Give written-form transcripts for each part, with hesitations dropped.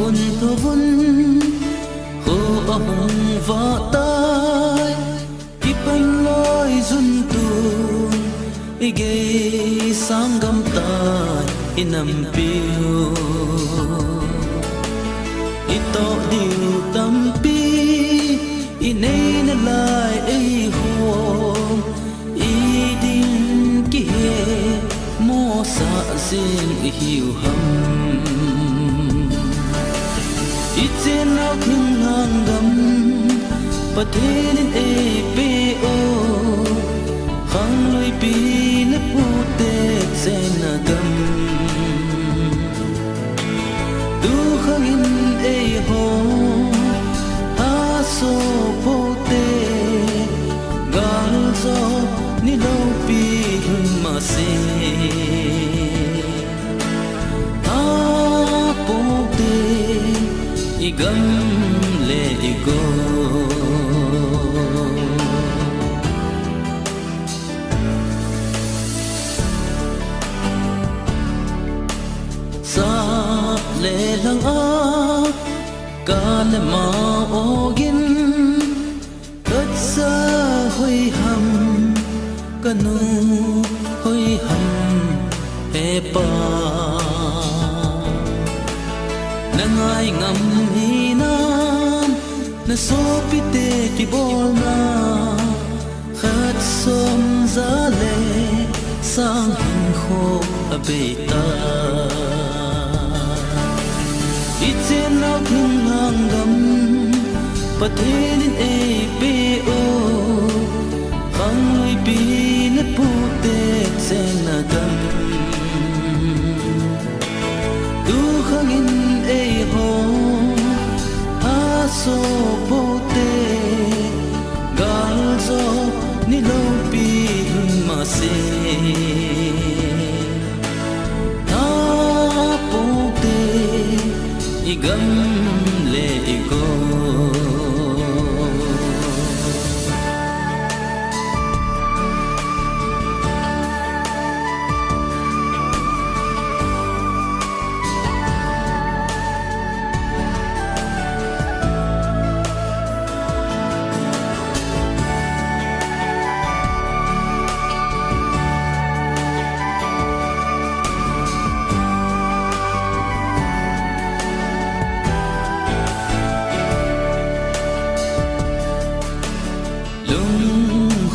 vun thu vun khô ông vợ tay kịp anh lối dun tuôn gây sáng gầm tay nằm piu to điều tâm pi nay na lại ai hồn idin kia mo sa xin hiểu hầm trên áo thun hàng gầm và thế nên epo khang lối pi nếp ute trên na gầm du khang in e ho aso pote gal zo ni lo pi hun ma se a pote igam le go sa le lang a ka le ma ogin kat sa hoi ham kanu hoi ham he pa nangai ngam hi nam na so pite ki bol na khat som za le sang hin kho abeta ichen nau thung hang gam pathelin epo khang loi pi na pu te chen na gam du khang in e ho aso pote gal zo ni lo pi hun ma se ta pote igam le go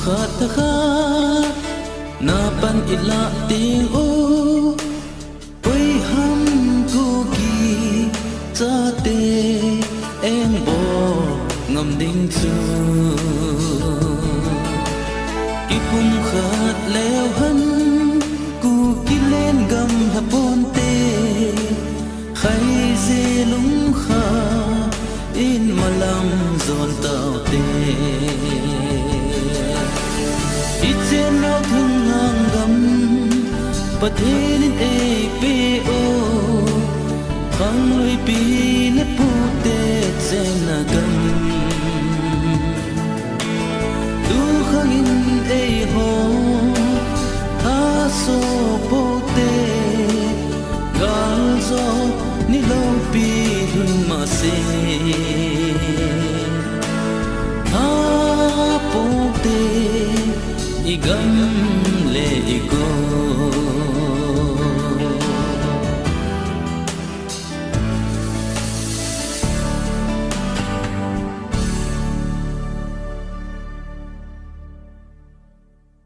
khát khát na pan ila ting o oi ham ku ki cha te em bo ngam ding chu ki kum khát leo han ku ki lên gam ha pon te khai ze lung kha in malam zon tao te trên áo thun hàng gầm pathelin epo khang loi pi nếp pu te chen na gam du khang in e ho aso pote gal zo ni lo pi hun ma se a pote igam